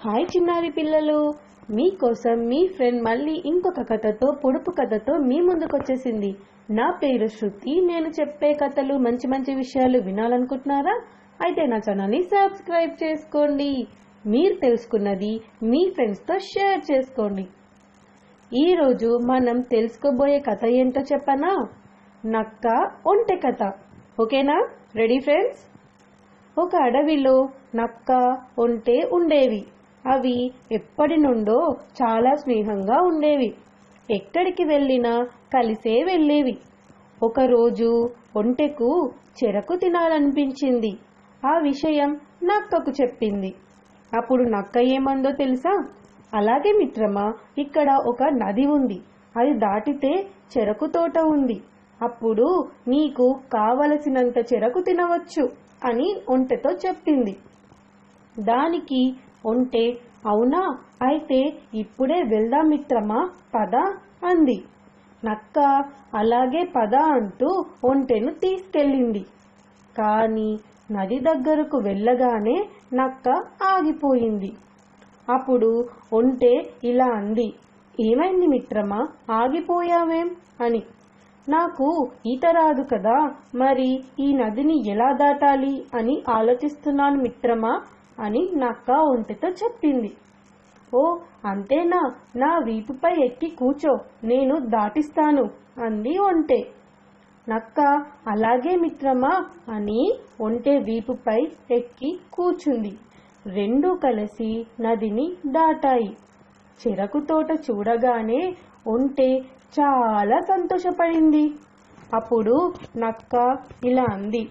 Hi చిన్నారి పిల్లలు, మీకోసం మీ ఫ్రెండ్ మళ్ళీ ఇంకొక కథతో పొడుపు కథతో మీ ముందుకు వచ్చేసింది. నా పేరు శృతి. నేను చెప్పే కథలు మంచి మంచి విషయాలు వినాలనుకుంటున్నారా? అయితే నా ఛానల్ని సబ్స్క్రైబ్ చేసుకోండి. మీరు తెలుసుకున్నది మీ ఫ్రెండ్స్తో షేర్ చేసుకోండి. ఈరోజు మనం తెలుసుకోబోయే కథ ఏంటో చెప్పనా? నక్క ఒంటె కథ. ఓకేనా? Ready friends? ఒక అడవిలో నక్క ఒంటె ఉండేవి. అవి ఎప్పటి నుండో చాలా స్నేహంగా ఉండేవి. ఎక్కడికి వెళ్ళినా కలిసే వెళ్ళేవి. ఒకరోజు ఒంటెకు చెరకు తినాలనిపించింది. ఆ విషయం నక్కకు చెప్పింది. అప్పుడు నక్క ఏమందో తెలుసా? అలాగే మిత్రమా, ఇక్కడ ఒక నది ఉంది. అది దాటితే చెరకు తోట ఉంది. అప్పుడు నీకు కావలసినంత చెరకు తినవచ్చు అని ఒంటెతో చెప్పింది. దానికి ఒంటె, అవునా, అయితే ఇప్పుడే వెళ్దాం మిత్రమా, పద అంది. నక్క అలాగే పద అంటూ ఒంటెను తీసుకెళ్ళింది. కానీ నది దగ్గరకు వెళ్ళగానే నక్క ఆగిపోయింది. అప్పుడు ఒంటె ఇలా అంది, ఏమైంది మిత్రమా, ఆగిపోయావేం అని. నాకు ఈత రాదు కదా, మరి ఈ నదిని ఎలా దాటాలి అని ఆలోచిస్తున్నాను మిత్రమా అని నక్క ఒంటెతో చెప్పింది. ఓ అంతేనా, నా వీపుపై ఎక్కి కూర్చో, నేను దాటిస్తాను అంది ఒంటె. నక్క అలాగే మిత్రమా అని ఒంటె వీపుపై ఎక్కి కూర్చుంది. రెండూ కలిసి నదిని దాటాయి. చెరకు తోట చూడగానే ఒంటె చాలా సంతోషపడింది. అప్పుడు నక్క ఇలా అంది,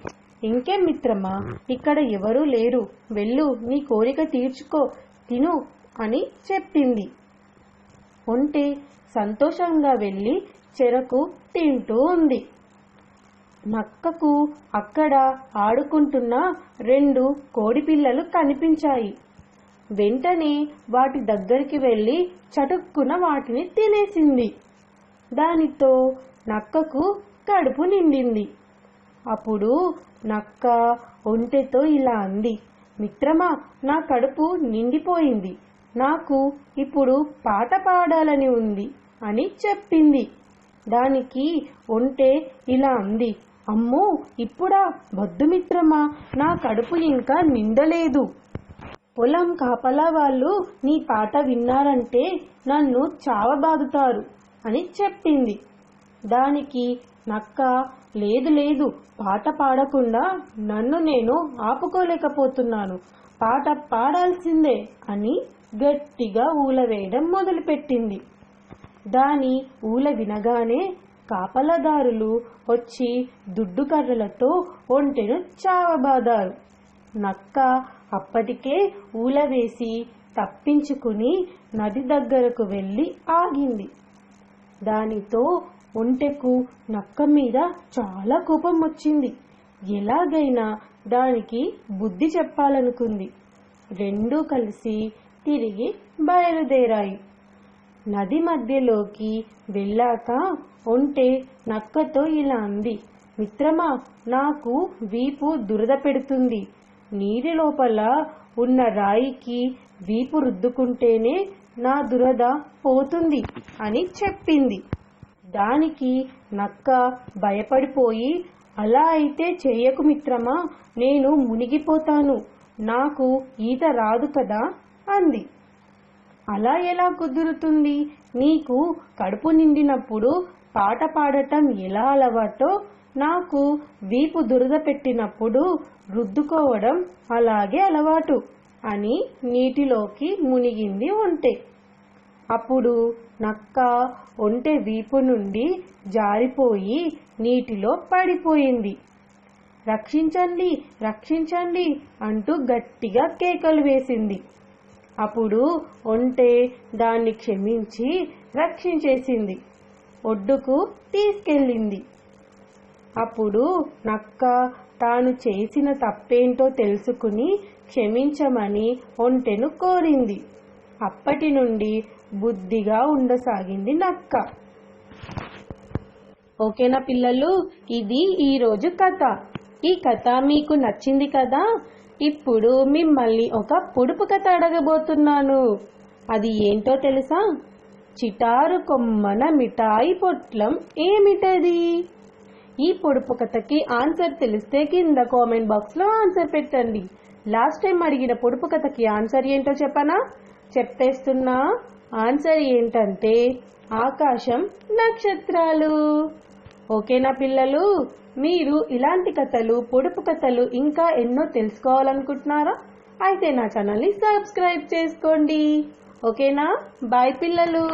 ఇంకేం మిత్రమా, ఇక్కడ ఎవరూ లేరు, వెళ్ళు, నీ కోరిక తీర్చుకో, తిను అని చెప్పింది. ఒంటె సంతోషంగా వెళ్ళి చెరకు తింటూ ఉంది. నక్కకు అక్కడ ఆడుకుంటున్న 2 కోడిపిల్లలు కనిపించాయి. వెంటనే వాటి దగ్గరికి వెళ్ళి చటుక్కున వాటిని తినేసింది. దానితో నక్కకు కడుపు నిండింది. అప్పుడు నక్క ఒంటెతో ఇలా అంది, మిత్రమా, నా కడుపు నిండిపోయింది, నాకు ఇప్పుడు పాట పాడాలని ఉంది అని చెప్పింది. దానికి ఒంటె ఇలా అంది, అమ్మో, ఇప్పుడా, వద్దు మిత్రమా, నా కడుపు ఇంకా నిండలేదు. పొలం కాపలా వాళ్ళు నీ పాట విన్నారంటే నన్ను చావబాదుతారు అని చెప్పింది. దానికి నక్క, లేదు లేదు, పాట పాడకుండా నన్ను నేను ఆపుకోలేకపోతున్నాను, పాట పాడాల్సిందే అని గట్టిగా ఊలవేయడం మొదలుపెట్టింది. దాని ఊల వినగానే కాపలాదారులు వచ్చి దుడ్డు కర్రలతో ఒంటెను చావబాదారు. నక్క అప్పటికే ఊల వేసి తప్పించుకుని నది దగ్గరకు వెళ్ళి ఆగింది. దానితో ఒంటెకు నక్క మీద చాలా కోపం వచ్చింది. ఎలాగైనా దానికి బుద్ధి చెప్పాలనుకుంది. రెండూ కలిసి తిరిగి బయలుదేరాయి. నది మధ్యలోకి వెళ్ళాక ఒంటె నక్కతో ఇలా అంది, మిత్రమా, నాకు వీపు దురద పెడుతుంది, నీటి లోపల ఉన్న రాయికి వీపు రుద్దుకుంటేనే నా దురద పోతుంది అని చెప్పింది. దానికి నక్క భయపడిపోయి, అలా అయితే చేయకు మిత్రమా, నేను మునిగిపోతాను, నాకు ఈత రాదు కదా అంది. అలా ఎలా కుదురుతుంది, నీకు కడుపు నిండినప్పుడు పాట పాడటం ఎలా అలవాటో నాకు వీపు దురద పెట్టినప్పుడు రుద్దుకోవడం అలాగే అలవాటు అని నీటిలోకి మునిగింది ఒంటె. అప్పుడు నక్క ఒంటె వీపు నుండి జారిపోయి నీటిలో పడిపోయింది. రక్షించండి, రక్షించండి అంటూ గట్టిగా కేకలు వేసింది. అప్పుడు ఒంటె దాన్ని క్షమించి రక్షించేసింది, ఒడ్డుకు తీసుకెళ్ళింది. అప్పుడు నక్క తాను చేసిన తప్పేంటో తెలుసుకుని క్షమించమని ఒంటెను కోరింది. అప్పటి నుండి బుద్ధిగా ఉండసాగింది నక్క. ఓకేనా పిల్లలు, ఇది ఈరోజు కథ. ఈ కథ మీకు నచ్చింది కదా? ఇప్పుడు మిమ్మల్ని ఒక పొడుపు కథ అడగబోతున్నాను. అది ఏంటో తెలుసా? చిటారు కొమ్మన మిఠాయి పొట్లం ఏమిటది? ఈ పొడుపు కథకి ఆన్సర్ తెలిస్తే కింద కామెంట్ బాక్స్లో ఆన్సర్ పెట్టండి. లాస్ట్ టైం అడిగిన పొడుపు కథకి ఆన్సర్ ఏంటో చెప్పనా? చెప్పేస్తున్నా. ఆన్సర్ ఏంటంటే ఆకాశం, నక్షత్రాలు. ఓకేనా పిల్లలు? మీరు ఇలాంటి కథలు, పొడుపు కథలు ఇంకా ఎన్నో తెలుసుకోవాలనుకుంటున్నారా? అయితే నా ఛానల్ని సబ్స్క్రైబ్ చేసుకోండి. ఓకేనా? బాయ్ పిల్లలు.